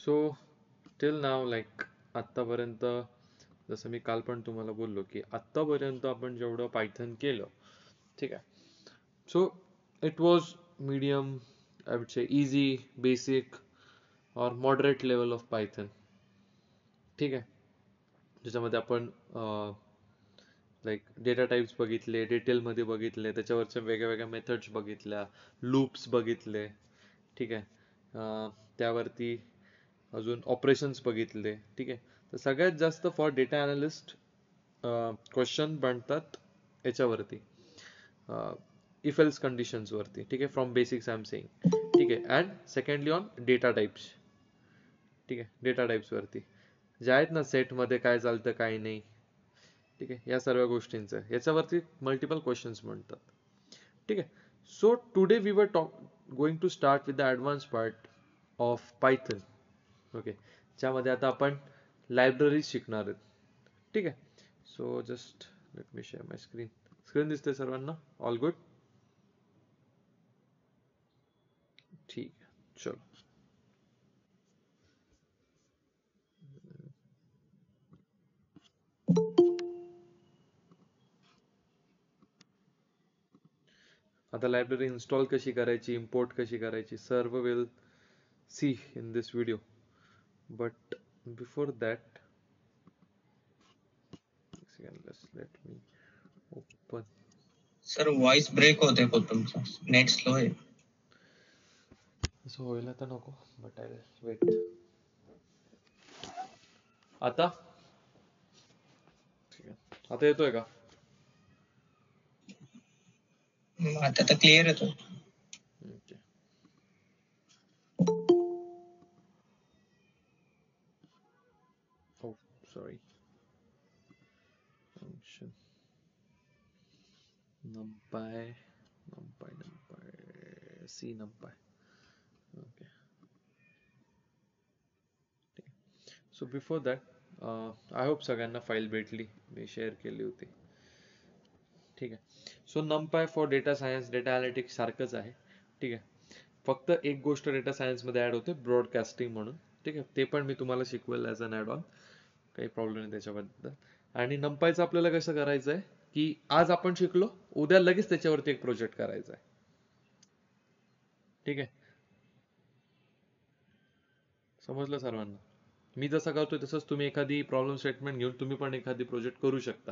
So till नाव like आत्तापर्यंत जसं मी काल पण तुम्हाला बोललो की आत्तापर्यंत आपण जेवढं पायथन केलं, ठीक आहे. So it was medium, I would say easy, basic और मॉडरेट लेवल ऑफ पायथन, ठीक आहे. ज्याच्यामध्ये आपण लाईक डेटा टाइप्स बघितले, डिटेलमध्ये बघितले, त्याच्यावरच्या वेगळ्या वेगळ्या मेथड्स बघितल्या, लूप्स बघितले, ठीक आहे. त्यावरती अजून ऑपरेशन्स बघितले, ठीक आहे. तर सगळ्यात जास्त फॉर डेटा अनालिस्ट क्वेश्चन बनतात याच्यावरती, इफ एल्स कंडिशन्स वरती, ठीक आहे. From basics I am saying, ठीक आहे. And secondly on data types, ठीक आहे. डेटा टाइप्स वरती जे आहेत ना, सेटमध्ये काय चालतं काय नाही, ठीक आहे, या सर्व गोष्टींचं याच्यावरती मल्टिपल क्वेश्चन्स म्हणतात, ठीक आहे. So today we were going to start with the advance part of Python, okay. ज्यामध्ये आता आपण लायब्ररी शिकणार आहेत, ठीक आहे. So just let me share my screen. Screen दिसते सर्वांना? All good? ठीक आहे, चलो. आता लायब्ररी इन्स्टॉल कशी करायची, इम्पोर्ट कशी करायची, सर्व will see in this video. But before that, let me open. Sir voice break होते पण तुमचा, नेट स्लो आहे. असं व्हायला तर नको, बट आय वेट. आता ठीक आहे, आता येतोय का? आता तर क्लिअर येतो. Okay. Oh, sorry. Function numpy, c numpy. Okay. So before that, I hope सगळ्यांना फाईल भेटली, मी शेअर केली होती, ठीक आहे. सो numpy for data science, data analytics सारखंच आहे, ठीक आहे. फक्त एक गोष्ट डेटा सायन्स मध्ये ऍड होते, ब्रॉडकास्टिंग म्हणून, ठीक आहे. ते पण मी तुम्हाला शिकवेल ॲज अन ॲड ऑन, काही प्रॉब्लेम नाही त्याच्याबद्दल. आणि नंपायचं आपल्याला कसं करायचं आहे की आज आपण शिकलो, उद्या लगेच त्याच्यावरती एक प्रोजेक्ट करायचा आहे, ठीक आहे. समजलं सर्वांना? मी जसं करतोय तसंच तुम्ही एखादी प्रॉब्लेम स्टेटमेंट घेऊन तुम्ही पण एखादी प्रोजेक्ट करू शकता,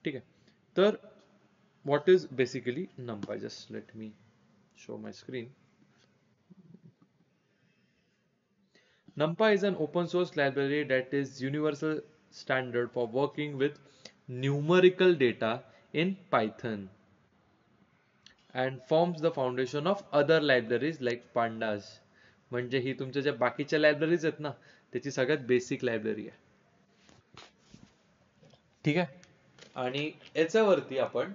ठीक आहे. तर what is basically NumPy? Just let me show my screen. NumPy is an open source library that is universal standard for working with numerical data in Python and forms the foundation of other libraries like pandas. म्हणजे ही तुमच्या ज्या बाकीच्या libraries आहेत ना, त्याची सगळ्यात basic library आहे, ठीक आहे. आणि याच्यावरती आपण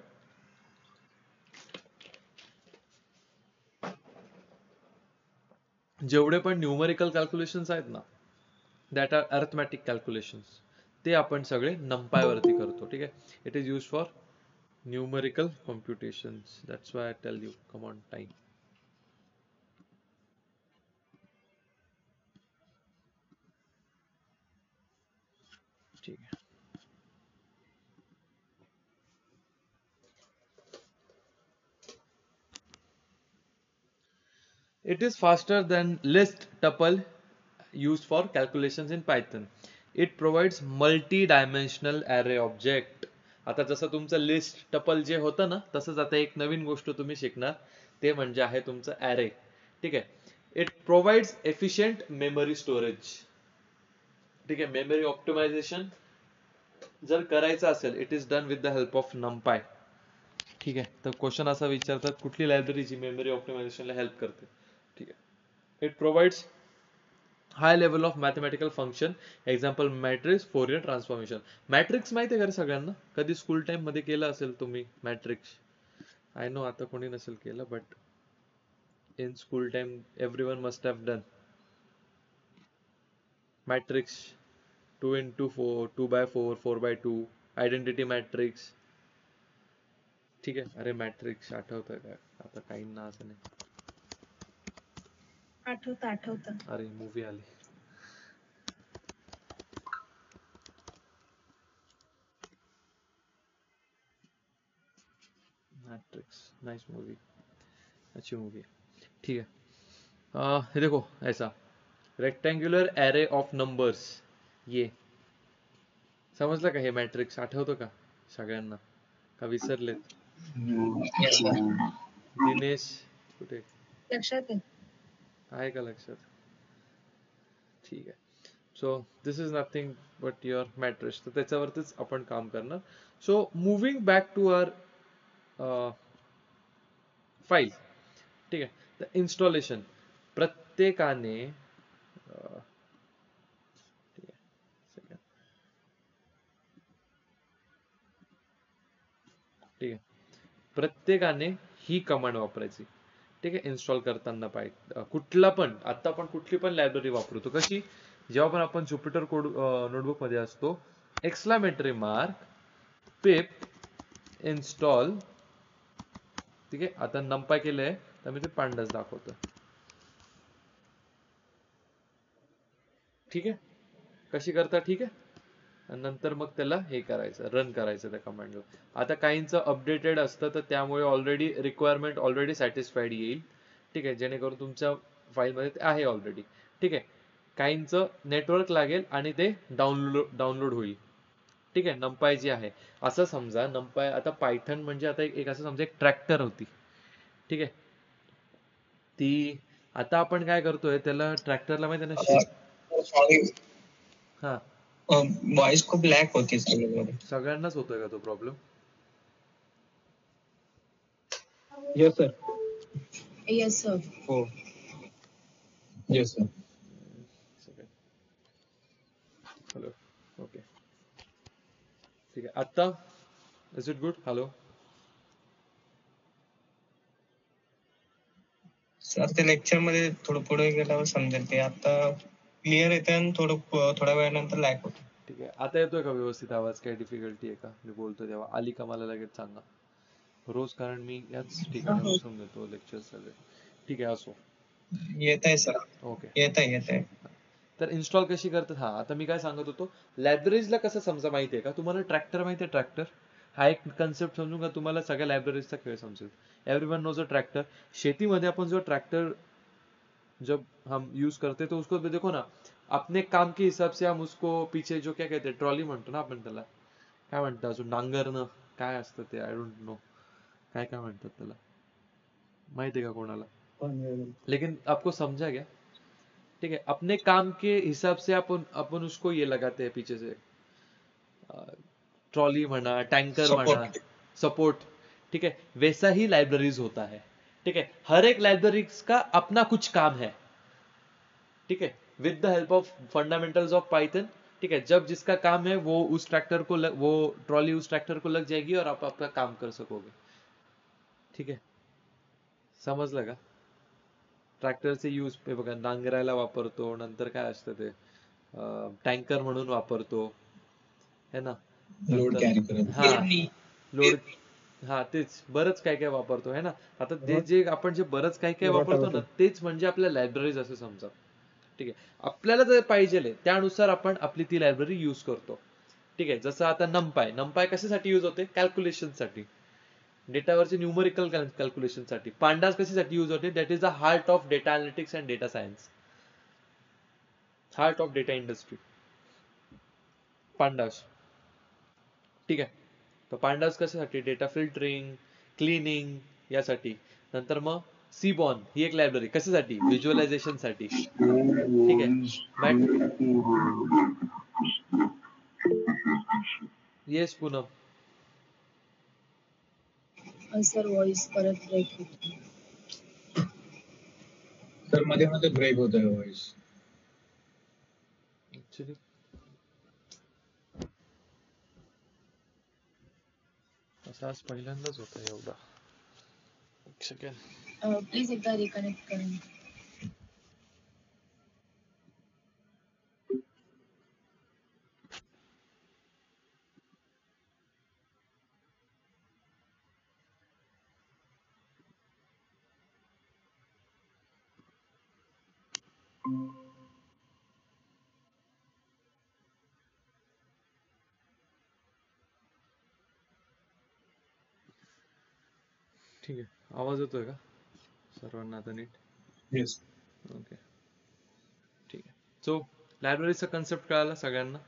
जेवढे पण न्यूमरिकल कॅल्क्युलेशन्स आहेत ना, दॅट आर अरिथमॅटिक कॅल्क्युलेशन्स, ते आपण सगळे NumPy वरती करतो, ठीक आहे. It is use for numerical computations. That's why I tell you, come on time. ठीक है. It is faster than list tuple used for calculations in Python. It provides multi-dimensional array object. आता जसं तुमचं list tuple जे होतं ना, तसंच आता एक नवीन गोष्ट तुम्ही शिकणार, ते म्हणजे आहे तुमचं array, ठीक आहे. It provides efficient memory storage, ठीक आहे. मेमरी ऑप्टिमायझेशन जर करायचं असेल, it is done with the help of NumPy, ठीक आहे. तर क्वेश्चन असा विचारतात, कुठली लायब्ररी जी मेमरी ऑप्टिमायझेशनला हेल्प करते, ठीक आहे. It provides high level of mathematical function, example matrix, Fourier transformation. Matrix माहिती आहे का सगळ्यांना? कधी स्कूल टाइम मध्ये केलं असेल तुम्ही मॅट्रिक्स? आय नो आता कोणी नसेल केलं, but in school time everyone must have done matrix. 2 into 4, 2 by 4, 4 by 2, identity matrix, ठीक आहे. अरे मॅट्रिक्स आठवतंय का? आता काही ना असं नाही. आठवतं. अरे मूवी आली. मैट्रिक्स, नाइस मूवी, अच्छी मूवी है. ठीक है. ये देखो ऐसा रेक्टेंग्युलर एरे ऑफ नंबर्स, ये समजलं का? हे मॅट्रिक्स आठवतं का सगळ्यांना का विसरलेत? Yes, sir. दिनेश कुठे लक्षात आहे. आहे का लक्षात? ठीक आहे. So this is nothing but your matrix, तर त्याच्यावरतीच आपण काम करणार. So moving back to our file. ठीक आहे. तर इन्स्टॉलेशन प्रत्येकाने ठीक आहे, second. ठीक आहे, प्रत्येकाने ही कमांड वापरायची. ठीक आहे, इन्स्टॉल करताना पाहिजे कुठला पण. आता आपण कुठली पण लायब्ररी वापरतो कशी, जेव्हा पण आपण ज्युपिटर कोड नोटबुक मध्ये असतो, एक्सक्लामेटरी मार्क पिप इन्स्टॉल. ठीक आहे, आता नंपाय केलंय तर मी ते पांडाच दाखवतो. ठीक आहे, कशी करता? ठीक आहे. आणि नंतर मग त्याला हे करायचं, रन करायचं त्या कमांडला. आता काहींचं अपडेटेड असतं तर त्यामुळे ऑलरेडी रिक्वायरमेंट ऑलरेडी सॅटिस्फाईड येईल. ठीक आहे, जेणेकरून तुमच्या फाईलमध्ये ते आहे ऑलरेडी. ठीक आहे, काहींचं नेटवर्क लागेल आणि ते डाउनलोड होईल. ठीक आहे, नंपाय जी आहे, असं समजा नंपाय आता पायथन म्हणजे आता एक असं समजा एक ट्रॅक्टर होती. ठीक आहे, ती आता आपण काय करतोय त्याला ट्रॅक्टरला माहिती आहे ना सॉरी, हा वॉइस खूप लॅक होती सगळ्यामध्ये. सगळ्यांनाच होतोय का तो problem? Yes sir. Yes sir. हो, येस सर. हॅलो, ओके, ठीक आहे. आता is it good? Hello sir ते लेक्चर मध्ये थोडं पुढे गेल्यावर समजेल. ते आता क्लिअर येते आणि थोड्या वेळानंतर लॅक होतं. ठीक आहे, आता येतोय का व्यवस्थित आवाज? काही डिफिकल्टी आहे का मी बोलतोय तेव्हा? आली का मला लगेच सांगा रोज, कारण मी याच ठिकाणी हो. बसून देतो लेक्चर सगळे. ठीक आहे, असो. येत आहे सर, ओके, येत आहे. तर इन्स्टॉल कशी करतात? हा, आता मी काय सांगत होतो, लायब्ररीजला कसं समजा माहिती आहे का तुम्हाला? ट्रॅक्टर माहिती आहे? ट्रॅक्टर हा एक कन्सेप्ट समजून का तुम्हाला सगळ्या लायब्ररीजचा खेळ समजेल. Everyone knows a tractor. शेतीमध्ये आपण जो ट्रॅक्टर जब हम यूज करते तो उसको देखो ना, अपने काम के हिसाब से हम उसको पीछे जो क्या कहते हैं, ट्रॉली म्हणतो ना आपण त्याला, काय म्हणतात अजून, नांगरणं काय असतं ते, आय डोंट नो काय काय म्हणतात त्याला, माहिती आहे का कोणाला? लेकिन आपको समझा क्या? ठीक है, अपने काम के हिसाब से अपन उसको ये लगाते हैं पीछे से, ट्रॉली म्हणा, टँकर म्हणा, सपोर्ट. सपोर्ट. ठीक है, वैसा ही लाइब्रेरीज होता है. ठीक है, हर एक लाइब्रेरीज का अपना कुछ काम है. ठीक है, with the help of fundamentals of Python. ठीक है, जब जिसका काम है वो उस ट्रैक्टर को वो ट्रॉली उस ट्रैक्टर को लग जाएगी और आप अपना काम कर सकोगे. ठीक है, समजलं का? ट्रॅक्टरचे यूज हे बघा, नांगरायला वापरतो, नंतर काय असतं ते टँकर म्हणून वापरतो है ना, लोड नंतर कॅरी करत. हा लोड, हा तेच बरंच काय काय वापरतो है ना. आता ते जे आपण जे बरंच काय काय वापरतो ना, तेच म्हणजे आपल्या लायब्ररीज असं समजा. ठीक आहे, आपल्याला जर पाहिजे त्यानुसार आपण आपली ती लायब्ररी यूज करतो. ठीक आहे, जसं आता नंपाय कशासाठी यूज होते? कॅल्क्युलेशन साठी, डेटावरचे न्यूमरिकल कॅल्क्युलेशन साठी. पांडास कशासाठी यूज होते? That is the heart of data analytics and data science, heart of data industry, pandas. ठीक आहे, तर पांडास कशासाठी? डेटा फिल्टरिंग, क्लिनिंग यासाठी. नंतर मग सीबॉन ही एक लायब्ररी कशासाठी? व्हिज्युअलायझेशन साठी. ठीक आहे, येस पूनम. सर वॉइस परत ब्रेक होतो. सर मध्ये मध्ये ब्रेक होत आहे वॉइस. ऍक्च्युली असं आज पहिल्यांदाच होतं एवढा. एक सेकंड. प्लीज एकदा रिकनेक्ट करून. ठीक आहे, आवाज येतोय का सर्वांना आता नीट? येस. ओके, ठीक आहे. सो लायब्ररीचा कन्सेप्ट कळाला सगळ्यांना?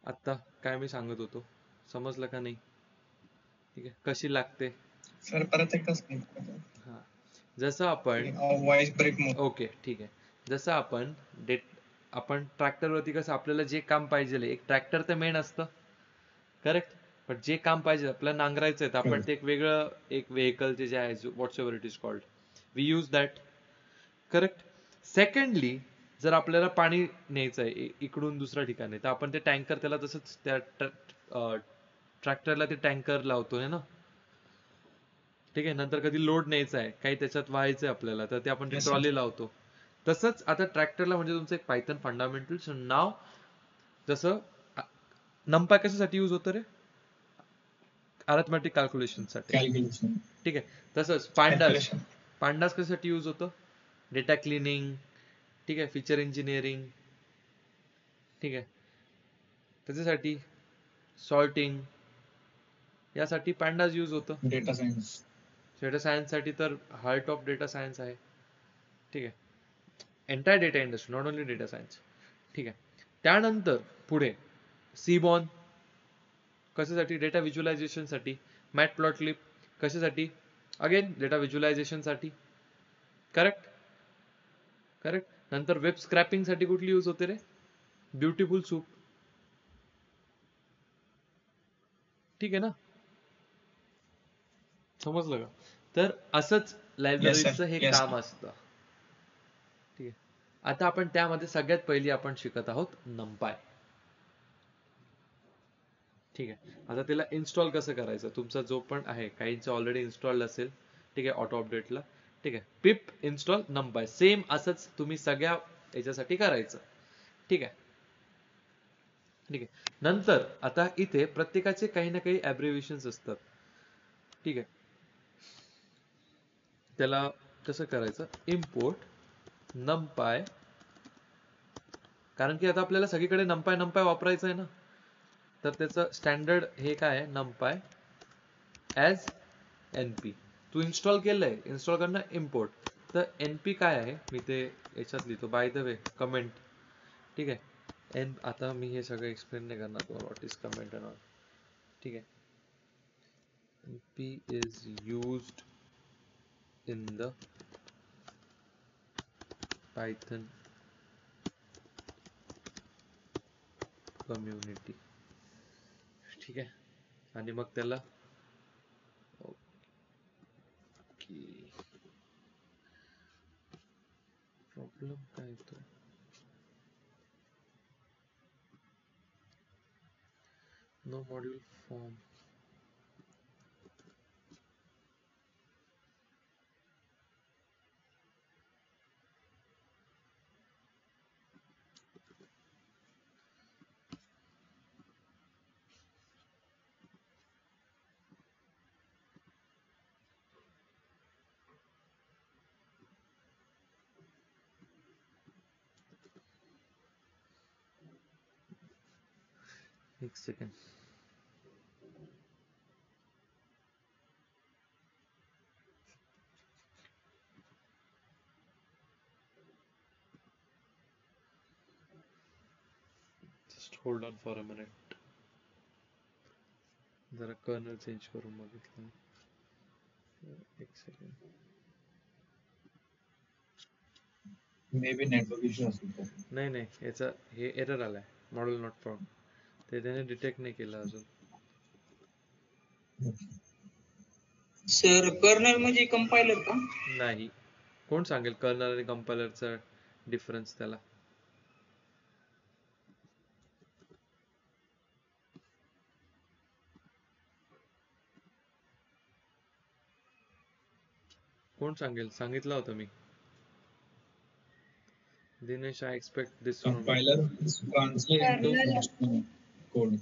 आता काय मी सांगत होतो समजलं का नाही? ठीक आहे, कशी लागते? सर परत एकदा सांगा. हा, जसं आपण व्हॉइस ब्रेक मोड. ओके ठीक आहे, जसं आपण ट्रॅक्टर वरती कसं आपल्याला जे काम पाहिजे, एक ट्रॅक्टर तर मेन असतं, करेक्ट? पण जे काम पाहिजे आपल्याला नांगरायचं आहे तर आपण ते एक वेगळं एक व्हेकल जे आहे whatsoever it is called, we use that, correct? Secondly, जर आपल्याला पाणी न्यायचं आहे इकडून दुसऱ्या ठिकाणी तर आपण ते टँकर त्याला तसंच त्या ट्रॅक्टरला ते टँकर लावतोय ना, ठीक आहे? नंतर कधी लोड न्यायचा आहे, काही त्याच्यात व्हायचंय आपल्याला तर ते आपण Yes, sir. ट्रॉली लावतो. तसंच आता ट्रॅक्टरला म्हणजे तुमचं एक पायथन फंडामेंटल्स नाव, जसं नंपाय कशासाठी यूज होतं रे? अरिथमेटिक कॅल्क्युलेशन साठी, कॅल्क्युलेशन. ठीक आहे? तसंच पांडास Calculation. पांडास कशासाठी यूज होतं? डेटा क्लिनिंग, ठीक आहे, फीचर इंजिनिअरिंग, ठीक आहे, त्याच्यासाठी सॉर्टिंग, यासाठी पांडास यूज होतं. Data science. डेटा सायन्स साठी तर हार्ट ऑफ डेटा सायन्स आहे, ठीक आहे, entire data industry, not only data science, ठीक आहे. त्यानंतर पुढे सीबॉर्न कशासाठी? डेटा व्हिज्युअलायझेशन साठी. मॅटप्लॉटलिब कशासाठी? अगेन डेटा व्हिज्युअलायझेशन साठी, करेक्ट? करेक्ट. नंतर वेब स्क्रॅपिंग साठी कुठली यूज होते रे? ब्युटिफुल सूप, ठीक आहे ना? समजलं का? तर असंच लायब्ररीचं हे Yes, sir. काम असतं, ठीक आहे. आता आपण त्यामध्ये सगळ्यात पहिली आपण शिकत आहोत नंपाय, ठीक आहे. आता त्याला इन्स्टॉल कसं करायचं, तुमचा जो पण आहे काहींचं ऑलरेडी इन्स्टॉल्ड असेल, ठीक आहे, ऑटो अपडेटला, ठीक आहे, पिप इन्स्टॉल नंपाय, सेम असंच तुम्ही सगळ्या याच्यासाठी करायचं, ठीक आहे, ठीक आहे. नंतर आता इथे प्रत्येकाचे काही ना काही ऍब्रिव्हिएशन्स असतात, ठीक आहे. त्याला कसं करायचं? इम्पोर्ट नंपाय, कारण की आता आपल्याला सगळीकडे नंपाय नंपाय वापरायचं आहे ना, तर त्याचं स्टँडर्ड हे काय आहे? नंपाय ॲज एनपी. तू इन्स्टॉल केलंय, इन्स्टॉल करणं इम्पोर्ट, तर एनपी काय आहे मी ते याच्यात लिहितो, बाय द वे कमेंट, ठीक आहे. आता मी हे सगळं एक्सप्लेन नाही करणार तुम्हाला, what is comment and all, ठीक आहे. NP is used in the Python community, ठीक आहे. आणि मग त्याला ओके, प्रॉब्लेम काय येतो? नो मॉड्यूल फॉर्म, एक second. Just hold on for a minute, जरा कर्नल चेंज करून बघितलं, एक second. May be network issue असेल. नाही नाही, याचा हे एरर आलाय, मॉडेल नॉट फाउंड, ते त्याने डिटेक्ट नाही केलं अजून. सर कर्नल म्हणजे कंपायलर का? नाही, कोण सांगेल कर्नल आणि कंपायलरचा डिफरन्स त्याला? कोण सांगेल? सांगितलं होतं मी. Dinesh, I expect this from Compiler is translate into code.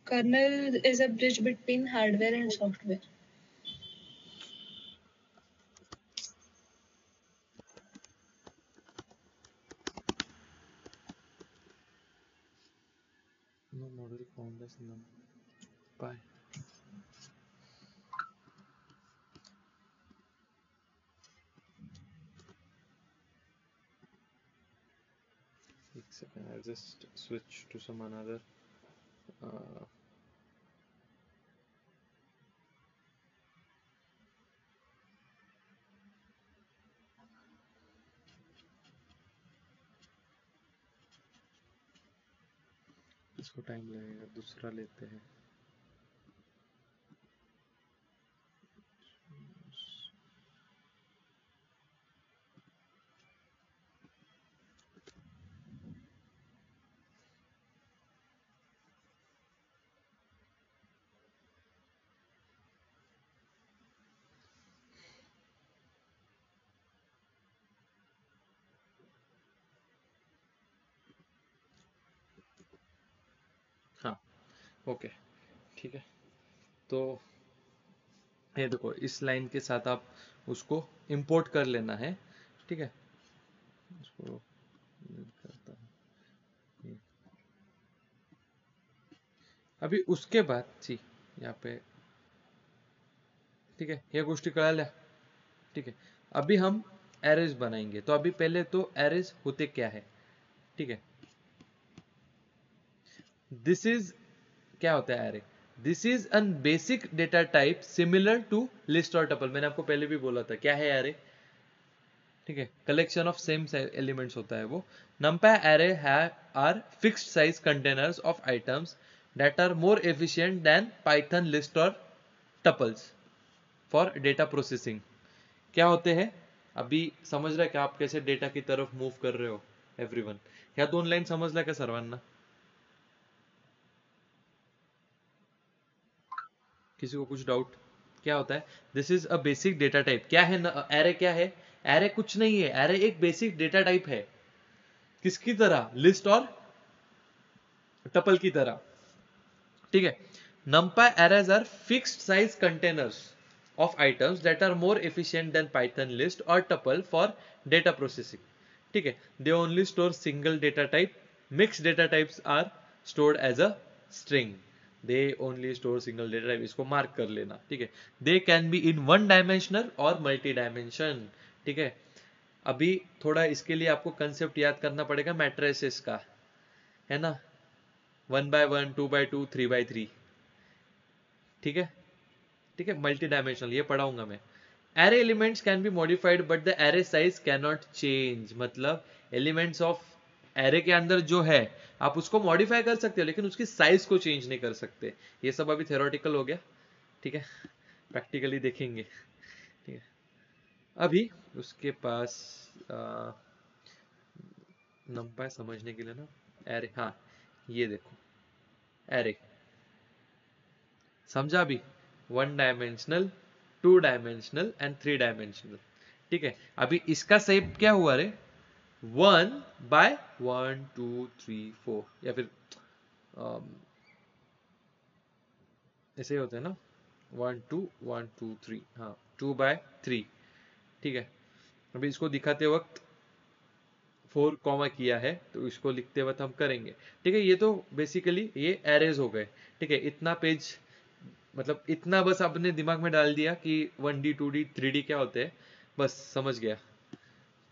Kernel is a bridge between hardware and software. already found this numpy. एक second, I'll just switch to some another uh, इसको time लगेगा, दूसरा लेते हैं। हाँ ओके ठीक है, तो ये देखो इस लाइन के साथ आप उसको इंपोर्ट कर लेना है, ठीक है। उसको करता हूँ। अभी उसके बाद सी यहाँ पे, ठीक है, ये गोष्टी कळाल्या, ठीक है। अभी हम एरेज बनाएंगे, तो अभी पहले तो एरेज होते क्या है, ठीक है। दिस इज, क्या होता है array? This is an basic data type similar to list और टपल। मैंने आपको पहले भी बोला था क्या है एरे, ठीक है, कलेक्शन ऑफ सेम एलिमेंट्स होता है वो। numpy array are fixed size containers of items that are more efficient than Python list और टपल्स फॉर डेटा प्रोसेसिंग। क्या होते हैं, अभी समझ रहा है कि आप कैसे डेटा की तरफ मूव कर रहे हो एवरीवन? ह्या दोन लाईन समजल्या का सर्वांना? किसी को कुछ डाउट? क्या होता है this is a basic data type? क्या है एरे? क्या है एरे? कुछ नहीं है, एरे एक बेसिक डेटा टाइप है। किसकी तरह? लिस्ट और टपल की तरह, ठीक है। numpy arrays are fixed size containers of items that are more efficient than python list or tuple for data processing, ठीक है। they only store single data type, mixed data types are stored as a string, they only store single data type, इसको mark कर लेना, ठीक है। they can be in one dimensional और multi dimension, ठीक है। अभी थोड़ा इसके लिए आपको कंसेप्ट याद करना पड़ेगा मैट्रिसेस का, है ना, 1x1, 2x2, 3x3, ठीक है, ठीक है, मल्टी डायमेंशनल, ये पढ़ाऊंगा मैं। Array elements can be modified but the array size can not change, मतलब एलिमेंट्स ऑफ एरे के अंदर जो है आप उसको मॉडिफाई कर सकते हो लेकिन उसकी साइज को चेंज नहीं कर सकते। ये सब अभी थ्योरेटिकल हो गया, ठीक है, प्रैक्टिकली देखेंगे, ठीक है। अभी उसके पास नंपाई समझने के लिए ना, एरे, हाँ ये देखो एरे समझा अभी, 1 डायमेंशनल, 2 डायमेंशनल एंड 3 डायमेंशनल, ठीक है। अभी इसका शेप क्या हुआ रे, 1x1 2 3 4, या फिर ऐसे ही होते हैं ना, 1 2 1 2 3, हाँ 2x3, ठीक है। अभी इसको दिखाते वक्त 4 कॉमा किया है तो इसको लिखते वक्त हम करेंगे, ठीक है। ये तो बेसिकली ये एरेज हो गए, ठीक है। इतना पेज, मतलब इतना बस आपने दिमाग में डाल दिया कि 1D 2D 3D क्या होते हैं, बस समझ गया,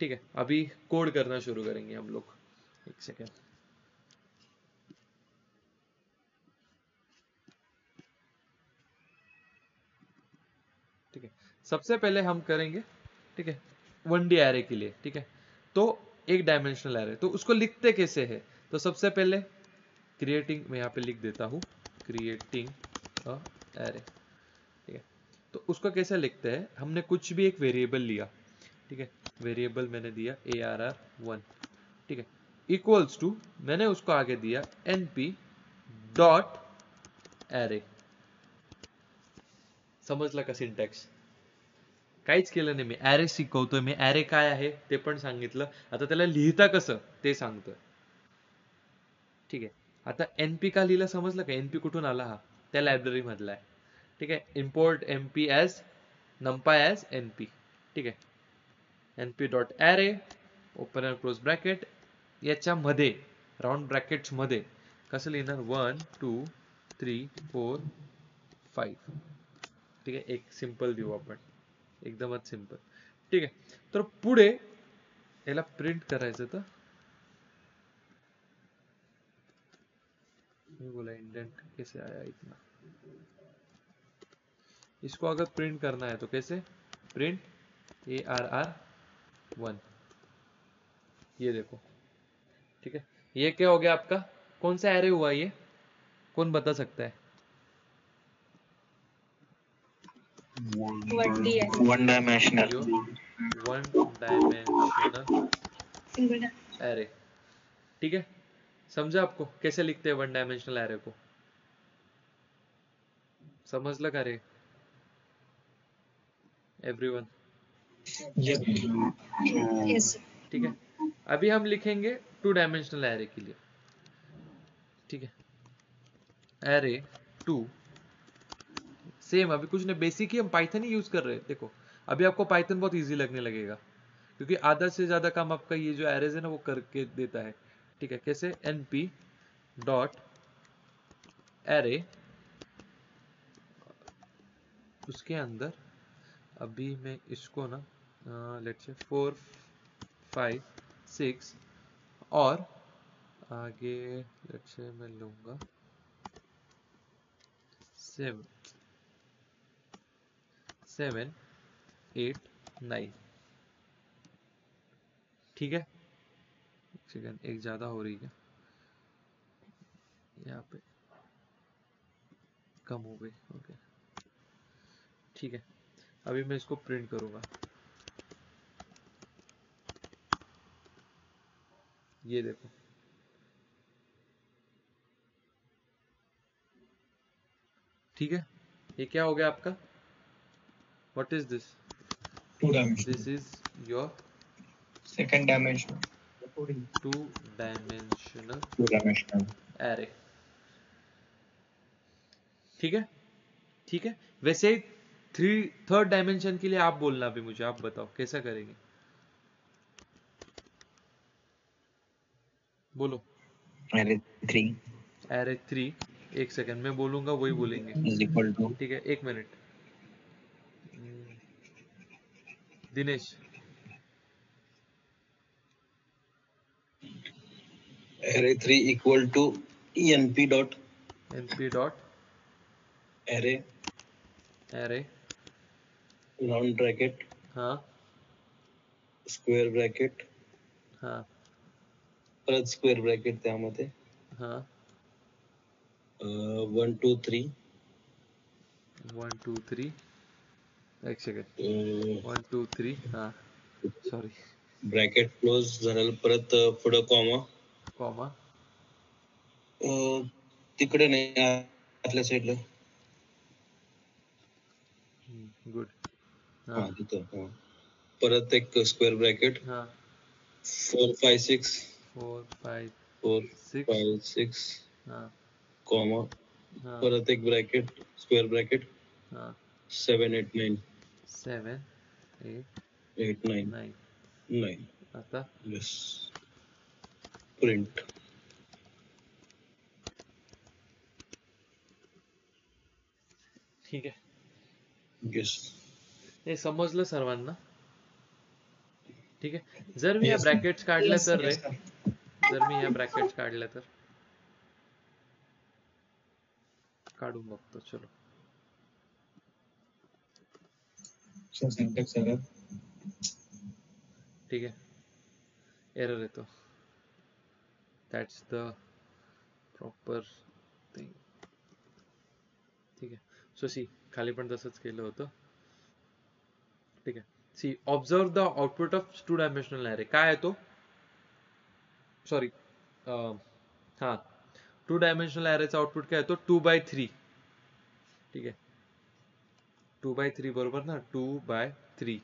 ठीक है। अभी कोड करना शुरू करेंगे हम लोग, एक सेकेंड, ठीक है। सबसे पहले हम करेंगे, ठीक है, 1D एरे के लिए, ठीक है। तो एक डायमेंशनल एरे, तो उसको लिखते कैसे है, तो सबसे पहले क्रिएटिंग, मैं यहाँ पे लिख देता हूँ क्रिएटिंग अ एरे, ठीक है। तो उसको कैसे लिखते हैं, हमने कुछ भी एक वेरिएबल लिया, ठीक है, वेरिएबल मैंने दिया ARR1, ठीक है, इक्वल्स टू मैंने उसको आगे दिया np डॉट एरे। समजला का सिंटॅक्स? काहीच केलं नाही, मी ॲरे शिकवतोय, मी ॲरे काय आहे ते पण सांगितलं, आता त्याला लिहिता कसं ते सांगतोय, ठीक आहे। आता np का लिहिलं समजलं का, np कुठून आला, हा त्या लायब्ररी मधला आहे, ठीक आहे। Import np as numpy as np, ठीक आहे, np dot array open and close bracket, याच्यामध्ये राउंड ब्रॅकेट्स मध्ये कसं लिहिणार 1 2 3 4 5. ठीक आहे, एक सिंपल देऊ आपण, एकदमच सिंपल. ठीक आहे, तर पुढे याला प्रिंट करायचं तर मैं बोला इंडेंट कैसे आया इतना. इसको अगर प्रिंट करना है तो कैसे प्रिंट ARR1, ये देखो. ठीक है, ये क्या हो गया आपका, कौन सा एरे हुआ ये, कौन बता सकता है. 1D आहे. One dimensional. यो 1 डायमेंशनल सिंगल एरे. ठीक है, समझा आपको कैसे लिखते हैं 1 डायमेंशनल एरे को, समझलं का रे एवरीवन. येस. ठीक है, अभी हम लिखेंगे 2 डायमेंशनल एरे के लिए. ठीक है, एरे 2, सेम अभी कुछ नहीं, बेसिक ही हम पाइथन ही यूज कर रहे हैं. देखो अभी आपको पाइथन बहुत इजी लगने लगेगा, क्योंकि आधा से ज्यादा काम आपका ये जो एरेज है ना वो करके देता है. ठीक है, कैसे np डॉट एरे, उसके अंदर अभी मैं इसको ना लेट्स से 4 5 6 और आगे लेट्स से मैं लूंगा 7 7 8 9. ठीक है, सेकंड एक ज्यादा हो रही है यहाँ पे, कम हो गई. ओके ठीक है, अभी मैं इसको प्रिंट करूंगा. ये देखो, ठीक है, ये क्या हो गया आपका, what is this, 2 dimensional. This is your second dimensional. 2 dimensional 2 dimensional. Array. ठीक है, ठीक है. वैसे ही थर्ड डायमेंशन के लिए आप बोलना, अभी मुझे आप बताओ कैसा करेंगे, बोलो. एरे 3 एरे 3, एक सेकंड में बोलूंगा वही बोलेंगे. Is equal to. ठीक है, एक मिनट. Dinesh, array 3 equal to np dot np dot array array, round bracket हाँ स्क्वेअर ब्रॅकेट हाँ परत स्क्वेअर ब्रॅकेट त्यामध्ये हाँ 1 2 3 1 2 3, एक सेकंड 1 2 3, हाँ सॉरी, ब्रॅकेट क्लोज झालेलं परत पुढं कॉमा कॉमा तिकडे नाही आतल्या साईडला. गुड. हा हाँ तिथं परत एक स्क्वेअर ब्रॅकेट हाँ 4 5 6 4 5 4 6, 5 6 हाँ कॉमा हाँ परत एक ब्रॅकेट स्क्वेअर ब्रॅकेट हाँ 7 8 9 7 8 8 9 9. 9. आता यस, प्रिंट. ठीक आहे, यस. हे समजलं सर्वांना. ठीक आहे, जर मी या Yes. ब्रॅकेट्स काढल्या Yes, तर रे, yes, sir. जर मी या ब्रॅकेट्स काढल्या तर, काढून बघतो चलो. So syntax error. ठीक आहे, एरर येतो, दॅट्स द प्रॉपर थिंग. ठीक आहे, सो सी खाली पण तसंच केलं होतं. ठीक आहे, see observe the output of 2 dimensional array. काय आहे तो, सॉरी हा 2 डायमेन्शनल एरेचा आउटपुट काय येतो, 2/3. ठीक आहे, 2/3 बरोबर ना, 2/3.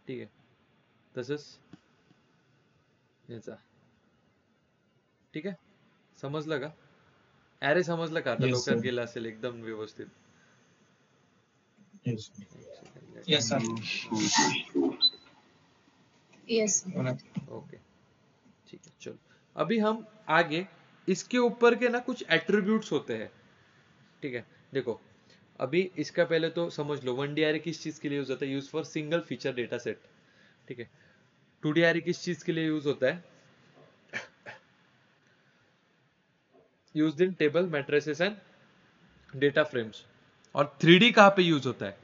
ठीक आहे, तसंच याचा. ठीक आहे, समजलं का, एरे समजलं का आता, Yes, डोक्यात sir. गेलं असेल एकदम व्यवस्थित. Yes. Yes, sir. Yes. Okay ठीक है, चलो अभी हम आगे इसके ऊपर के ना कुछ एट्रीब्यूट्स होते हैं, ठीक है। देखो अभी इसका पहले तो समझ लो 1D array किस चीज के लिए यूज होता है, use for single feature data set, ठीक है। 2D array किस चीज के लिए यूज होता है, use in table matrices and data frames. और 3D कहां पे यूज होता है,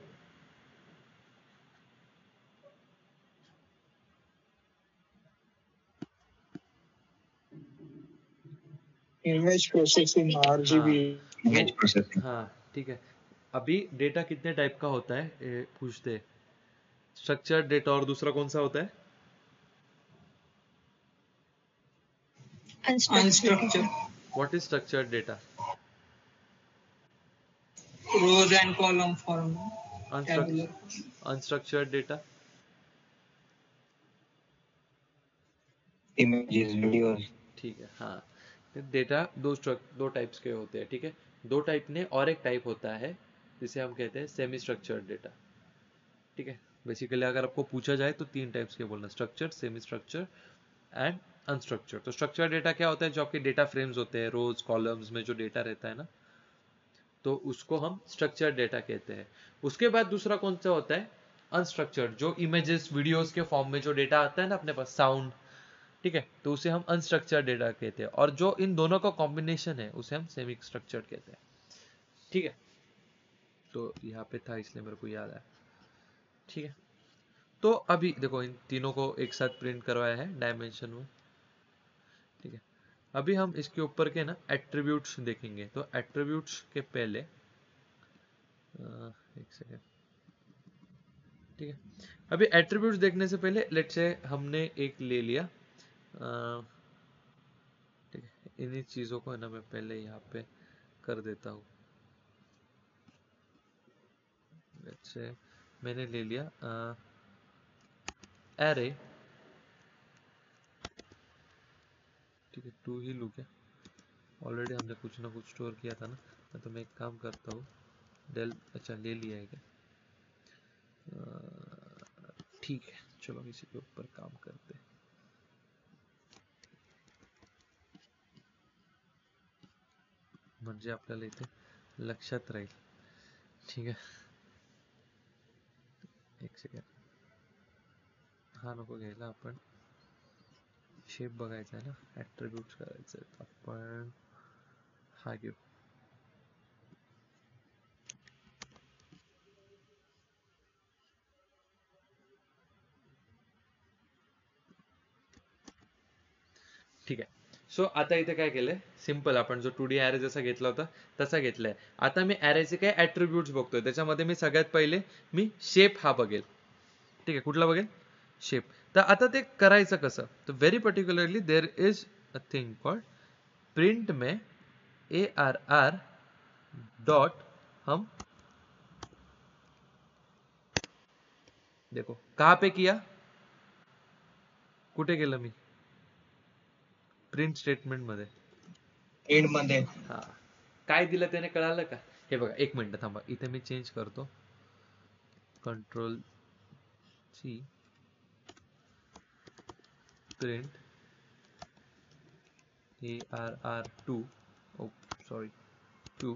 इमेज प्रोसेसिंग, हाँ आरजीबी। Image processing. हाँ ठीक है। अभी डेटा कितने टाइप का होता है पूछते हैं, स्ट्रक्चर्ड डेटा, और दूसरा कौन सा होता है, Unstructured. What is structured data, rows and column form, tabular. Unstructured data, images, videos. ठीक है। हाँ डेटा दो टाइप्स के होते हैं, ठीक है। दो टाइप ने और एक टाइप होता है जिसे हम कहते हैं सेमी स्ट्रक्चर्ड डेटा, ठीक है। बेसिकली अगर आपको पूछा जाए तो तीन टाइप्स के बोलना, structured, semi structured and unstructured. तो स्ट्रक्चर्ड डेटा क्या होता है, जो आपके डेटा फ्रेम्स होते हैं, रोज कॉलम्स में जो डेटा रहता है ना, तो उसको हम स्ट्रक्चर्ड डेटा कहते हैं। उसके बाद दूसरा कौन सा होता है, अनस्ट्रक्चर्ड, जो इमेजेस वीडियोस के फॉर्म में जो डेटा आता है ना अपने पास, साउंड, ठीक है, तो उसे हम अनस्ट्रक्चर्ड डेटा कहते हैं। और जो इन दोनों का कॉम्बिनेशन है उसे हम सेमी स्ट्रक्चर्ड कहते हैं, ठीक है। तो यहाँ पे था इसलिए मेरे को याद आया, ठीक है। तो अभी देखो इन तीनों को एक साथ प्रिंट करवाया है डायमेंशन में, ठीक है। अभी हम इसके ऊपर के ना एट्रीब्यूट्स देखेंगे। तो एट्रीब्यूट्स के पहले एक सेकेंड, ठीक है। अभी एट्रीब्यूट्स देखने से पहले लेट्स से हमने एक ले लिया, ठीक है। इन्हीं चीजों को है ना मैं पहले यहाँ पे कर देता हूँ। लेट्स से मैंने ले लिया एरे, ठीक है। टू ही लूँ क्या, ऑलरेडी हमने कुछ ना कुछ स्टोर किया था ना, तो मैं एक काम करता हूँ, डेल, अच्छा ले लिया है क्या, ठीक है। चलो इसी के ऊपर काम करते हैं। म्हणजे आपल्याला इथे लक्षात राहील, ठीक आहे। एक सेकंड, हा नको घ्यायला, आपण शेप बघायचा आहे ना, ऍट्रिब्यूट्स करायचे आहेत, आपण हा घेऊ। ठीक आहे। सो आता इथे काय केलंय, सिंपल आपण जो 2D अरे जसा घेतला होता तसा घेतलाय। आता मी अरेचे काय ऍट्रिब्यूट्स बघतोय, त्याच्यामध्ये मी सगळ्यात पहिले मी शेप हा बघेल, ठीक आहे। कुठला बघेल, शेप। तर आता ते करायचं कसं, तर very particularly there is a thing called print में ARR डॉट, हम देखो कहां पे किया, कुठे केलं मी, प्रिंट स्टेटमेंट मध्ये, एंड मध्ये। हा काय दिलं त्याने कळालं का, हे बघा एक मिनिट थांबा, इथे मी चेंज करतो, control C, print ARR2, oh sorry 2,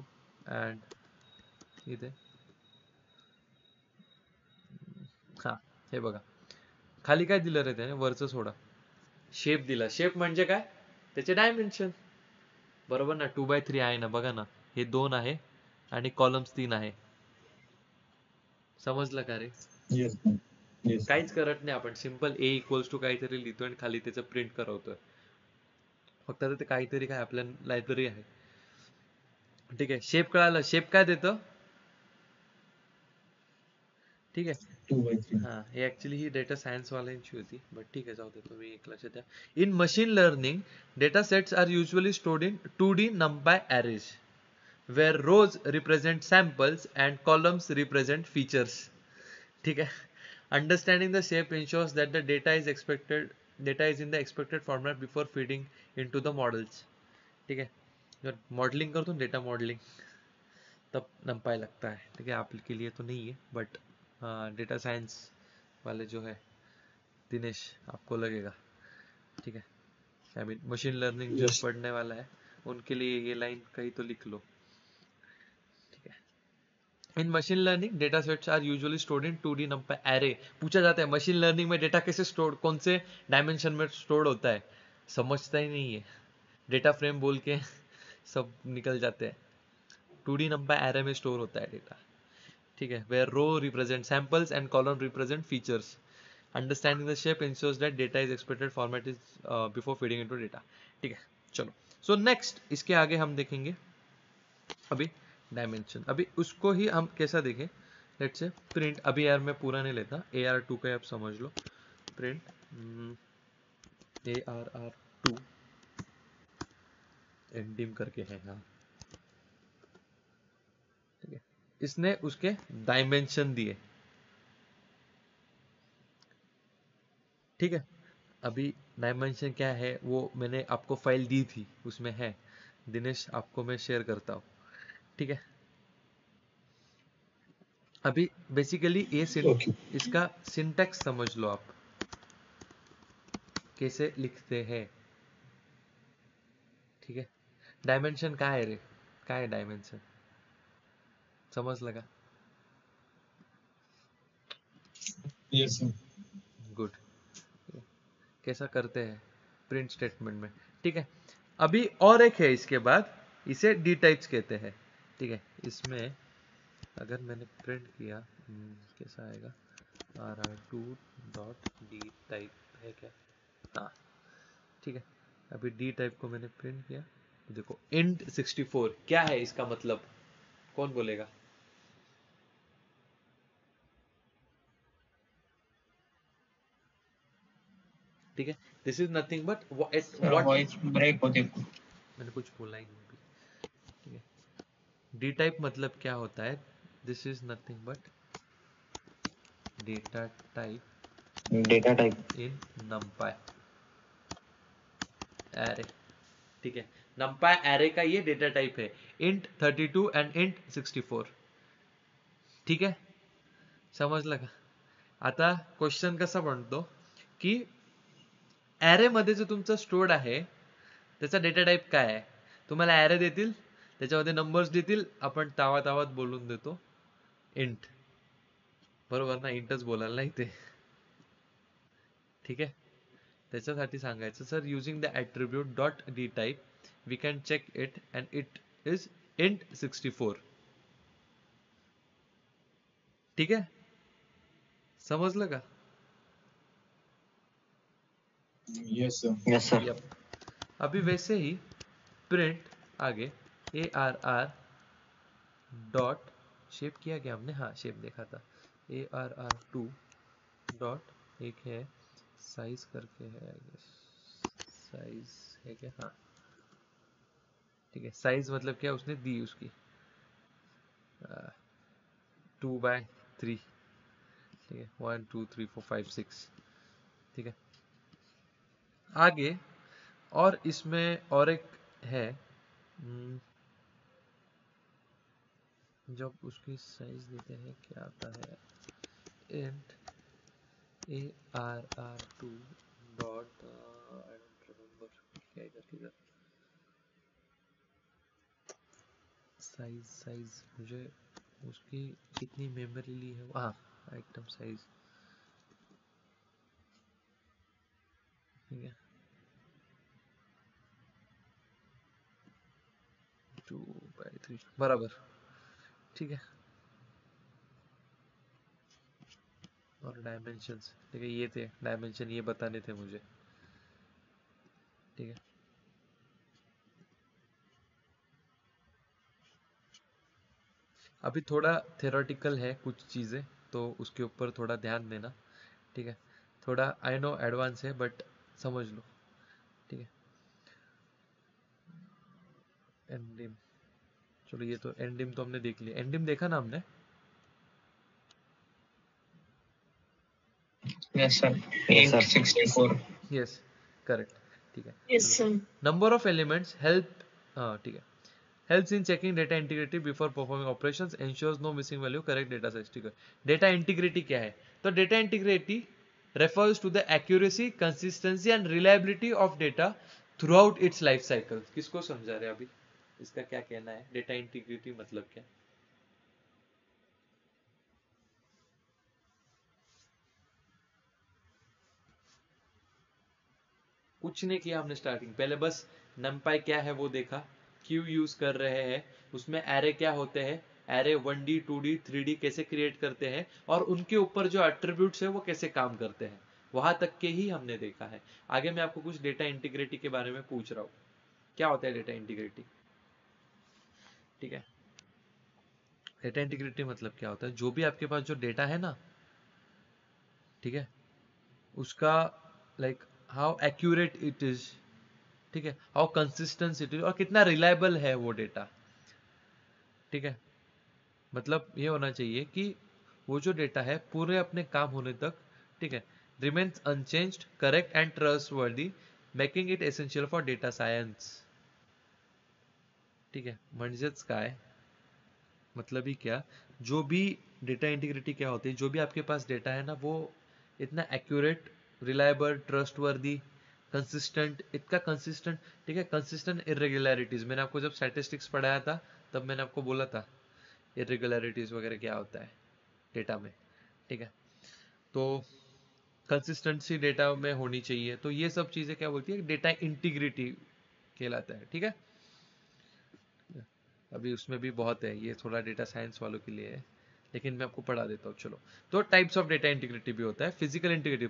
and इथे हा, हे बघा खाली काय दिलं रे त्याने, वरचं सोडा, शेप दिला। शेप म्हणजे काय, त्याचे डायमेन्शन, बरोबर ना, 2x3 आहे ना, बघा ना, हे 2 आहे आणि कॉलम्स 3 आहे, समजलं का रे। Yes yes. काहीच करत नाही, आपण सिंपल A इक्वल्स टू काहीतरी लिहितोय आणि खाली त्याचं प्रिंट करवतोय, फक्त ते काहीतरी काय आपल्या लायब्ररी आहे, ठीक आहे। शेप कळालं, शेप काय देतं, ठीक आहे। 2x3। हा हे ऍक्च्युली ही डेटा सायन्स वाल्यांची होती, बट ठीक आहे, जाऊ दे, तुम्ही एक लक्षात द्या। In machine learning data sets are usually stored in 2D numpy arrays where rows represent samples and columns represent features, ठीक है। Understanding the shape ensures that the data is in the expected format before feeding into the models, ठीक है। जब modelling करते हो data modelling, तब numpy लगता है, ठीक है। आपके लिए तो नहीं है, बट डेटा साइंस वाले जो है दिनेश, आपको लगेगा, ठीक है। आई मीन मशीन लर्निंग जो Yes. पढ़ने वाला है उनके लिए ये लाइन कहीं तो लिख लो, ठीक है। In machine learning data sets are usually stored in 2D number array. पूछा जाता है मशीन लर्निंग में डेटा कैसे स्टोर, कौन से डायमेंशन में स्टोर होता है, समझता ही नहीं है, डेटा फ्रेम बोल के सब निकल जाते हैं। 2D नंबर एरे में स्टोर होता है डेटा, ठीक है। Where row represent samples and column represent features. Understanding the shape ensures that data is expected format is before feeding into data, ठीक है। चलो सो नेक्स्ट इसके आगे हम देखेंगे अभी डायमेंशन। अभी उसको ही हम कैसा देखें, लेट्स से प्रिंट। अभी यार मैं पूरा नहीं लेता, AR2 का आप समझ लो। प्रिंट ARR2 एंडिम करके है यहाँ, ठीक है। इसने उसके डायमेंशन दिए, ठीक है। अभी डायमेंशन क्या है वो मैंने आपको फाइल दी थी, उसमें है। दिनेश आपको मैं शेयर करता हूँ, ठीक है। अभी बेसिकली ये Okay. इसका सिंटैक्स समझ लो आप, कैसे लिखते हैं, ठीक है। डायमेंशन क्या है रे, क्या है डायमेंशन, समझ लगा? Yes, sir. गुड। कैसा करते हैं प्रिंट स्टेटमेंट में, ठीक है। अभी और एक है इसके बाद, इसे डी टाइप्स कहते हैं, ठीक है। इसमें अगर मैंने प्रिंट किया कैसा आएगा, RR2 डॉट डी टाइप है क्या, हाँ, ठीक है। अभी डी टाइप को मैंने प्रिंट किया, देखो int 64 क्या है इसका मतलब, कौन बोलेगा? ठीक है, this is nothing but what, voice break होते. मैंने कुछ बोला ही नहीं अभी, ठीक है। डी टाइप मतलब क्या होता है, this is nothing but data type in numpy array, ठीक है। numpy एरे का ये डेटा टाइप है, int 32 एंड int 64, ठीक है। समजलं का? आता क्वेश्चन कसा बनतो की ॲरे मध्ये जो तुमचा स्टोर्ड आहे त्याचा डेटा टाइप काय आहे, तुम्हाला ॲरे देतील, त्याच्यामध्ये नंबर्स देतील, आपण तावात बोलून देतो इंट, बरोबर ना, इंटच बोलायला नाही ते, ठीक आहे। त्याच्यासाठी सांगायचं sir using the attribute dot D type we can check it and it is int 64, ठीक आहे, समजलं का? Yes, sir. Yes, sir. Yup. अभी वैसे ही प्रिंट आगे ARR डॉट शेप किया गया हमने, हाँ शेप देखा था, ARR2 डॉट एक है साइज करके है, आई गेस साइज है क्या, हाँ ठीक है। साइज मतलब क्या उसने दी उसकी 2/3, ठीक है, 1 2 3 4 5 6, ठीक है। आगे और इसमें और एक है, जब उसकी साइज देते हैं क्या आता है, int ARR2 dot I don't remember क्या इधर साइज मुझे उसकी कितनी मेमोरी ली है, हाँ आइटम साइज, ठीक है 2/3 बराबर, ठीक है। और डायमेंशंस, ठीक है, ये थे डायमेंशन, ये बताने थे मुझे, ठीक है। अभी थोड़ा थेरोटिकल है कुछ चीज़ें, तो उसके ऊपर थोड़ा ध्यान देना, ठीक है। थोड़ा आई नो एडवांस है बट समझ लो, ठीक है। एंडिम, चलो ये तो एंडिम तो हमने देख लिया, एंडिम देखा ना हमने, Yes, sir. Yes, sir. 864. Yes correct, ठीक है। Yes, sir. Number of elements help, हाँ ठीक है, helps in checking data integrity before performing operations, ensures no missing value, correct data size, ठीक है। डेटा इंटीग्रिटी क्या है, तो data integrity refers to the accuracy, consistency and reliability of data through out it's life cycle. किसको समझा रहे अभी, इसका क्या कहना है, डेटा इंटीग्रिटी मतलब क्या? कुछ नहीं किया हमने स्टार्टिंग, पहले बस numpy क्या है वो देखा, क्यों यूज कर रहे हैं, उसमें एरे क्या होते हैं, एरे 1D 2D 3D कैसे क्रिएट करते हैं, और उनके ऊपर जो एट्रीब्यूट्स है वो कैसे काम करते हैं, वहां तक के ही हमने देखा है। आगे मैं आपको कुछ डेटा इंटीग्रिटी के बारे में पूछ रहा हूँ, क्या होता है डेटा इंटीग्रिटी। ठीक है, डेटा इंटीग्रिटी मतलब क्या होता है, जो भी आपके पास जो डेटा है ना, ठीक है, उसका like how accurate it is, ठीक है, हाउ कंसिस्टेंट इट इज, और कितना रिलायबल है वो डेटा। ठीक है, मतलब ये होना चाहिए कि वो जो डेटा है पूरे अपने काम होने तक, ठीक है, remains unchanged, correct and trustworthy, making it essential for data science. ठीक है, म्हणजेच काय, मतलब ही क्या, जो भी डेटा इंटीग्रिटी क्या होती है, जो भी आपके पास डेटा है ना वो इतना एक्यूरेट, रिलायबल, ट्रस्टवर्दी, कंसिस्टेंट, इतना कंसिस्टेंट, ठीक है, कंसिस्टेंट इरेगुलरिटीज, मैंने आपको जब स्टैटिस्टिक्स पढ़ाया था तब मैंने आपको बोला था इरेगुलरिटीज वगैरह क्या होता है डेटा में। ठीक है, तो कंसिस्टेंसी डेटा में होनी चाहिए, तो ये सब चीजें क्या बोलती है, डेटा इंटीग्रिटी कहलाता है। ठीक है, अभी उसमें भी बहुत है, ये थोड़ा डेटा साइंस वालों के लिए है, लेकिन मैं आपको पढ़ा देता हूँ। चलो, तो टाइप्स ऑफ डेटा इंटीग्रिटी भी होता है। Physical integrity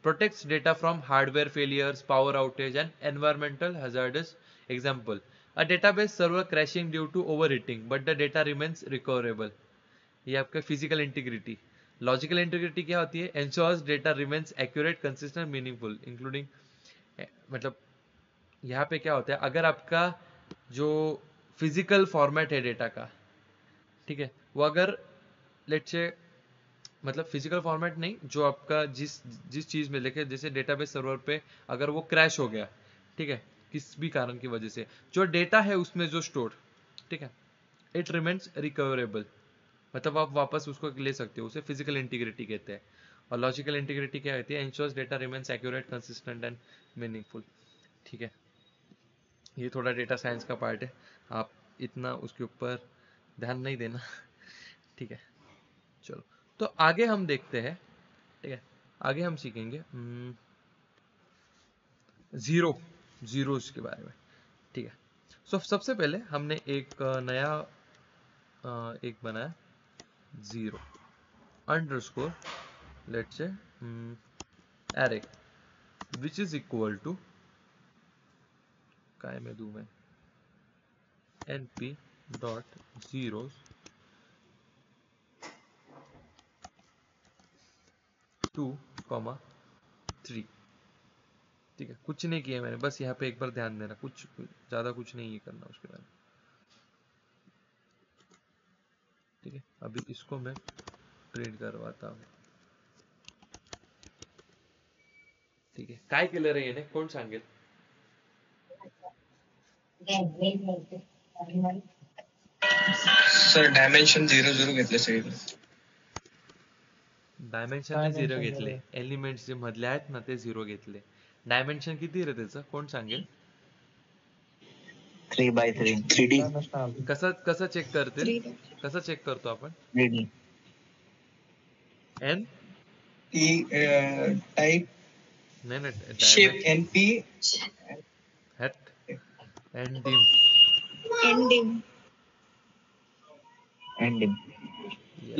protects data from hardware failures, power outage and environmental hazards. Example, a database server crashing due to overheating but the data remains recoverable. ये आपका फिजिकल इंटीग्रिटी। लॉजिकल इंटीग्रिटी क्या होती है, ensures data remains accurate, consistent, meaningful, including, मतलब यहाँ पे क्या होता है, अगर आपका जो फिजिकल फॉर्मेट है डेटा का, ठीक है, वो अगर लेट से, मतलब फिजिकल फॉर्मेट नहीं, जो आपका जिस जिस चीज में लेके, जैसे डेटाबेस सर्वर पे अगर वो क्रैश हो गया, ठीक है, किस भी कारण की वजह से, जो डेटा है उसमें जो स्टोर, ठीक है, इट रिमेन्स रिकवरेबल, मतलब आप वापस उसको ले सकते हो, उसे फिजिकल इंटीग्रिटी कहते हैं। और लॉजिकल इंटीग्रिटी क्या कहती है, ensures data remains accurate, consistent and meaningful. ठीक है, ये थोड़ा डेटा साइंस का पार्ट है, आप इतना उसके ऊपर ध्यान नहीं देना। ठीक है, चलो, तो आगे हम देखते हैं। ठीक है, आगे हम सीखेंगे जीरो जीरोस के बारे में। ठीक है, सो सबसे पहले हमने एक नया एक बनाया, zero underscore, let's say array which is equal to, काय में दूं मैं, np डॉट जीरोस 2,3। ठीक है, कुछ नहीं किया मैंने, बस यहाँ पे एक बार ध्यान देना, कुछ ज्यादा कुछ नहीं करना उसके बाद। ठीक है, अभी इसको मैं प्रिंट करवाता हूँ। ठीक है, काय केलं रे येणे, कोण सांगेल? सर डायमेन्शन 0 घेतले सगळे, डायमेन्शन झिरो घेतले, एलिमेंट्स जे मधले आहेत ना ते झिरो घेतले। डायमेन्शन किती रे त्याचं, कोण सांगेल? 3x3 3D कसं चेक करते, 3D. कसं चेक करतो आपण? 3D एन टी टाइप नाही shape NP hat N dim Ending. and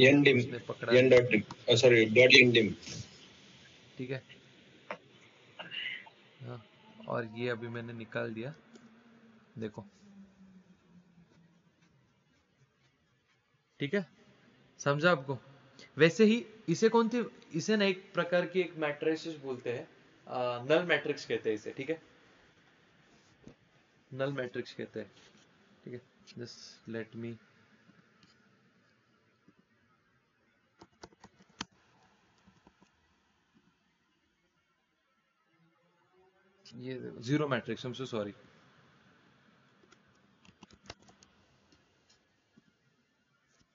ndim उसने पकड़ा एन नहीं। Dot sorry dot ndim. ठीक है, हाँ, और ये अभी मैंने निकाल दिया, देखो। ठीक है, समझा आपको? वैसे ही इसे कौन थी, इसे ना एक प्रकार की एक मैट्रिसेस बोलते हैं, नल मैट्रिक्स कहते हैं इसे। ठीक है, नल मैट्रिक्स कहते हैं। ठीक है, जस्ट लेट मी, ये देखो zero matrix, I am so sorry.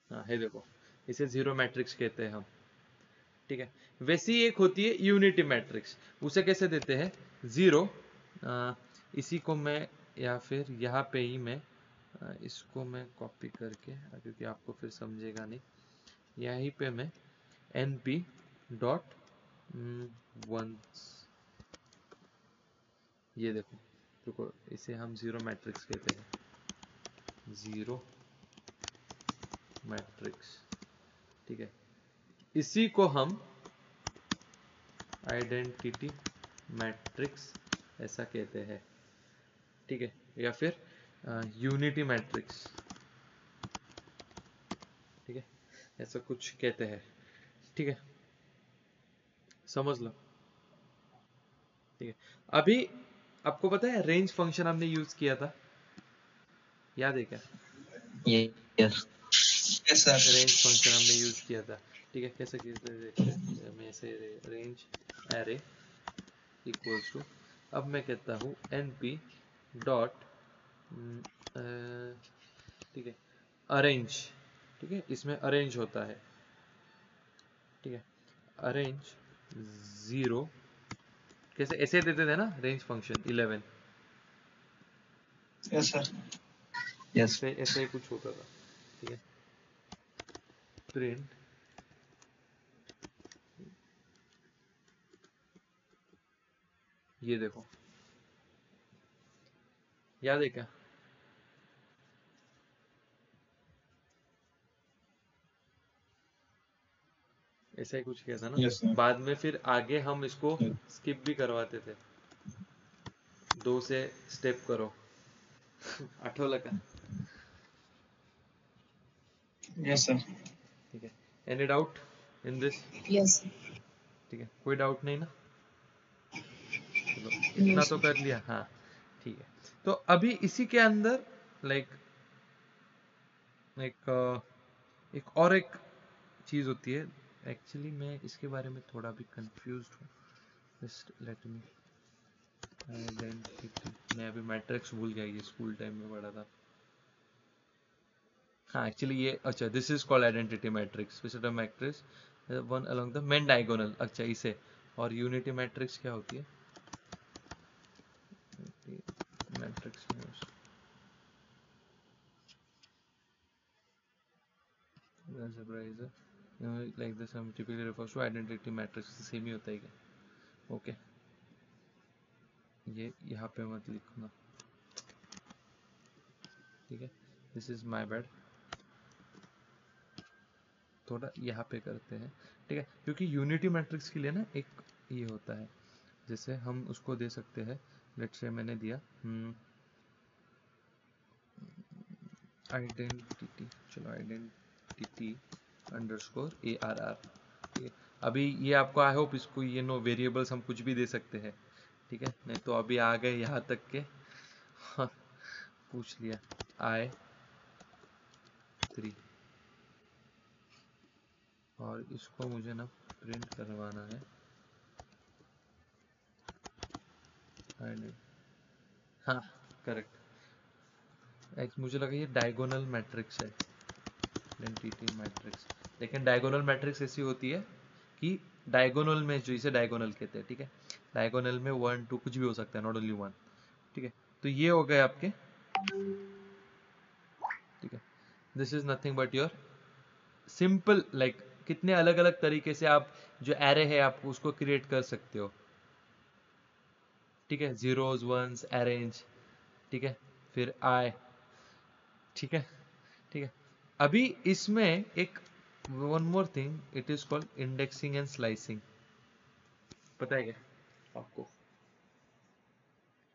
हाँ, है देखो, इसे जीरो मैट्रिक्स कहते हैं हम। ठीक है, वैसी एक होती है यूनिटी मैट्रिक्स, उसे कैसे देते हैं, जीरो इसी को मैं, या फिर यहाँ पे ही मैं इसको मैं कॉपी करके, क्योंकि आपको फिर समझेगा नहीं, यहीं पे मैं np डॉट वंस, ये देखो इसे हम जीरो मैट्रिक्स कहते हैं, जीरो मैट्रिक्स, ठीक है। इसी को हम आइडेंटिटी मैट्रिक्स ऐसा कहते हैं, ठीक है, या फिर यूनिटी मैट्रिक्स, ठीक है, ऐसा कुछ कहते हैं, ठीक है, समझ लो, ठीक है। अभी आपको पता है रेंज फंक्शन हमने यूज किया था, याद है क्या? Yes yes sir. Range function हमने यूज किया था, ठीक है। कैसे किया था देखते हैं। मैं ऐसे रेंज एरे इक्वल्स टू, अब मैं कहता हूँ np डॉट, ठीक है, अरेंज, ठीक है, इसमें अरेंज होता है, ठीक है, अरेंज जीरो, कैसे ऐसे देते थे ना range function 11, yes sir. Yes ऐसे ऐसे ही कुछ होता था, ठीक है। प्रिंट ये देखो, याद है क्या? ऐसा ही कुछ किया था ना। Yes sir. बाद में फिर आगे हम इसको स्किप भी करवाते थे, 2 से स्टेप करो आठवलं का? Yes sir. ठीक है, any doubt in this? Yes. ठीक है, कोई डाउट नहीं ना? चलो इतना तो कर लिया, हाँ ठीक है। तो अभी इसी के अंदर लाइक एक और एक चीज होती है, एक्चुअली मैं इसके बारे में थोड़ा भी कंफ्यूज्ड हूँ, जस्ट लेट मी, आइडेंटिटी, मैं अभी मैट्रिक्स भूल गया, ये स्कूल टाइम में पढ़ा था। हाँ एक्चुअली ये, अच्छा this is called identity matrix, which is a matrix one along the main diagonal, अच्छा इसे, और यूनिटी मैट्रिक्स क्या होती है? मैट्रिक्स में लाइक दिस हम typically refers to identity matrix, same ही होता है क्या? ओके, ये यहाँ पे मत लिखना, ठीक है, दिस इज माय बैड, थोड़ा यहाँ पे करते हैं, ठीक है, क्योंकि यूनिटी मैट्रिक्स के लिए ना एक ये होता है, जैसे हम उसको दे सकते हैं, लेट्स से मैंने दिया आइडेंटिटी, चलो आइडेंटिटी अंडरस्कोर ARR, ठीक है। अभी ये आपको आई होप इसको ये नो वेरिएबल्स हम कुछ भी दे सकते हैं, ठीक है, नहीं तो अभी आ गए यहाँ तक के हाँ, पूछ लिया I3, और इसको मुझे ना प्रिंट करवाना है, हाँ करेक्ट, मुझे लगा ये डायगोनल मैट्रिक्स है, आइडेंटिटी मैट्रिक्स, लेकिन डायगोनल मैट्रिक्स ऐसी होती है कि डायगोनल में, जो इसे डायगोनल कहते हैं, ठीक है, डायगोनल में 1 2 कुछ भी हो सकता है, नॉट ओनली 1, ठीक है। तो ये हो गए आपके, ठीक है, this is nothing but your simple, like कितने अलग अलग तरीके से आप जो एरे है आप उसको क्रिएट कर सकते हो, ठीक है, जीरोज वंस अरेंज, ठीक है, फिर आई, ठीक है, ठीक है। अभी इसमें एक one more thing, it is called indexing and slicing, पता है क्या आपको?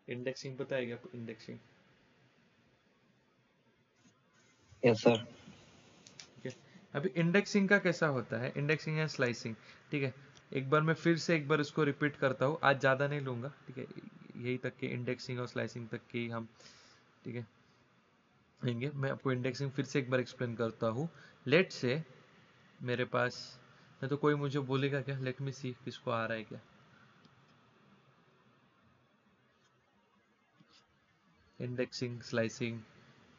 इंडेक्सिंग पता है क्या आपको? इंडेक्सिंग, यस सर ठीक है। अभी इंडेक्सिंग का कैसा होता है, इंडेक्सिंग एंड स्लाइसिंग, ठीक है, एक बार मैं फिर से एक बार इसको रिपीट करता हूँ, आज ज़्यादा नहीं लूँगा, ठीक है, यही तक के इंडेक्सिंग और स्लाइसिंग तक के ही हम, ठीक है, लेंगे। मैं आपको इंडेक्सिंग फिर से एक बार एक्सप्लेन करता हूँ। लेट से मेरे पास, नहीं तो कोई मुझे बोलेगा क्या, लेट मी सी किसको आ रहा है क्या, इंडेक्सिंग स्लाइसिंग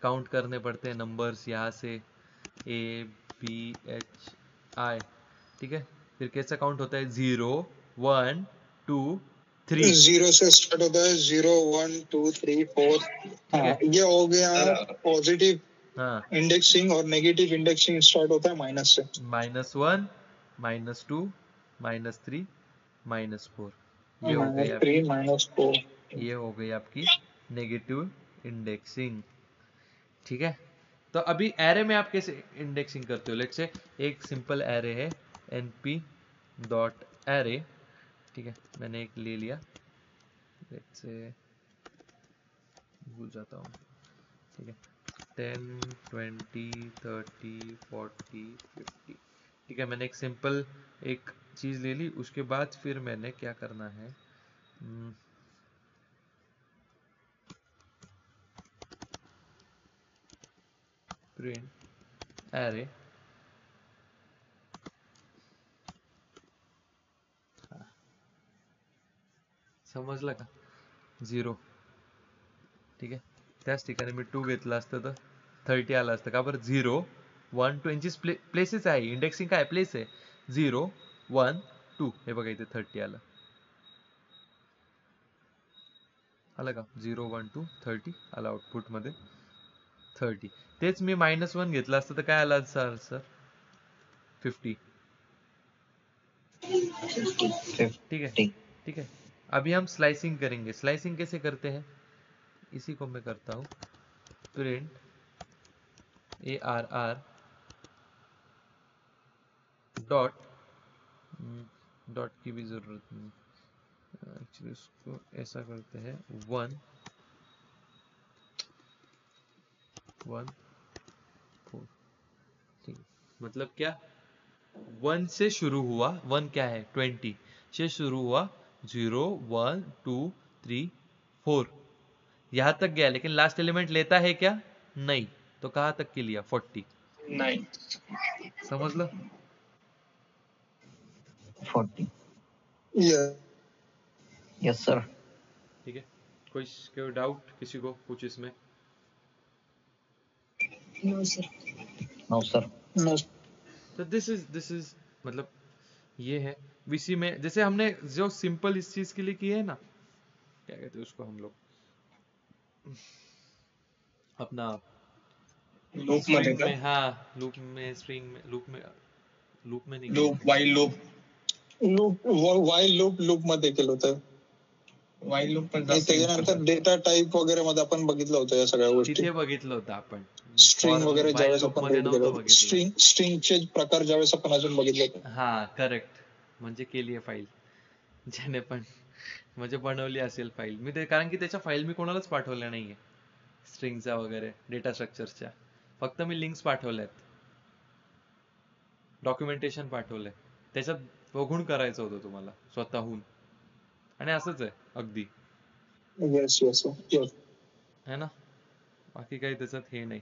काउंट करने पड़ते हैं नंबर्स, यहाँ से ABHI, ठीक है, फिर कैसा काउंट होता है, 0 1 2 3 जीरो से स्टार्ट होता है, 0 1 2 3 4। हाँ, ये हो गया पॉजिटिव हाँ इंडेक्सिंग, और नेगेटिव इंडेक्सिंग स्टार्ट होता है माइनस से। -1 -2 -3 -4 ये हो गई -3 -4। ये हो गई आपकी नेगेटिव इंडेक्सिंग। ठीक है, तो अभी एरे में आप कैसे इंडेक्सिंग करते हो? लेट्स से एक सिंपल एरे है np डॉट एरे। ठीक है, मैंने एक ले लिया, लेट्स से भूल जाता हूँ। ठीक है, 10 20 30 40 50। ठीक है, मैंने एक सिंपल एक चीज ले ली। उसके बाद फिर मैंने क्या करना है, प्रिंट एरे समजलं का? 0। ठीक आहे, त्याच ठिकाणी मी 2 घेतला असतं तर 30 आलं असतं का बरं? 0 1 2 यांची प्लेसेस आहे, इंडेक्सिंग काय प्लेस आहे, 0 1 2। हे बघा इथे 30 आलं, आलं का? 0 1 2 30 आलं आउटपुट मध्ये 30। तेच मी -1 घेतलं असतं तर काय आलं सर? 50। ठीक है, ठीक है। अभी हम स्लाइसिंग करेंगे। स्लाइसिंग कैसे करते हैं, इसी को मैं करता हूँ, प्रिंट ARR डॉट, डॉट की भी जरूरत नहीं, एक्चुअली इसको ऐसा करते हैं 1 1 4। ठीक, मतलब क्या, 1 से शुरू हुआ, 1 क्या है 20 से शुरू हुआ, 0 1 2 3 4 यहां तक गया, लेकिन लास्ट एलिमेंट लेता है क्या? नहीं। तो कहां तक के लिया? 40। नहीं। समझ लो। 40। Yes sir. ठीक है, कोई डाउट किसी को कुछ इसमें? No sir. No sir. No. तो दिस इज मतलब ये है वीसी में, जैसे हमने जो सिंपल इस चीज के लिए की है ना, क्या कहते हैं उसको हम लोग, अपना लूप मध्ये स्ट्रिंग का? में, हाँ लूप में, स्ट्रिंग में, लूप में नहीं लूप, वाइल लूप, वाईल लूप मध्ये केलं होतं। वाइल लूप पण आणि त्याच्यानंतर डेटा टाईप वगैरे मध्ये आपण बघितलं होतं या सगळ्या गोष्टी। तिथे बघितलं होतं आपण, स्ट्रिंग वगैरे ज्यावेळेस आपण मध्ये रीड नव्हतं केलं, बघितलं। स्ट्रिंगचे प्रकार ज्यावेळेस आपण अजून बघितले होते। हा करेक्ट, म्हणजे केली आहे फाईल, ज्याने पण म्हणजे बनवली असेल फाईल मी ते, कारण की त्याच्या फाईल मी कोणालाच पाठवल्या नाहीये, स्ट्रिंगच्या वगैरे डेटा स्ट्रक्चरच्या, फक्त मी लिंक्स पाठवल्यात, डॉक्युमेंटेशन पाठवलंय, त्याच्यात बघून करायचं होतं तुम्हाला स्वतःहून, आणि असंच आहे अगदी, येस येस येस। है ना, बाकी काही त्याच्यात हे नाही।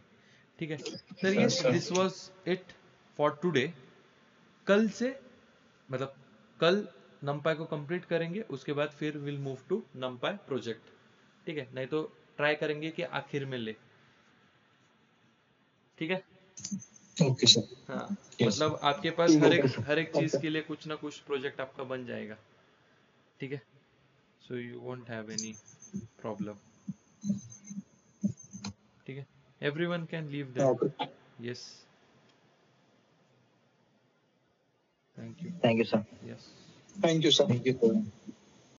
ठीक है, तर yes this was it for today. कल से मतलब कल numpy को कंप्लीट करेंगे, उसके बाद फिर will move to numpy project. ठीक है, नहीं तो ट्राई करेंगे कि आखिर में ले। ठीक है, ओके सर। हाँ Yes. मतलब आपके पास हर एक चीज के लिए कुछ ना कुछ प्रोजेक्ट आपका बन जाएगा। ठीक है, so you won't have any problem. ठीक है, everyone can leave there. Okay. Yes, thank you. Thank you sir. Yes. Thank you sir.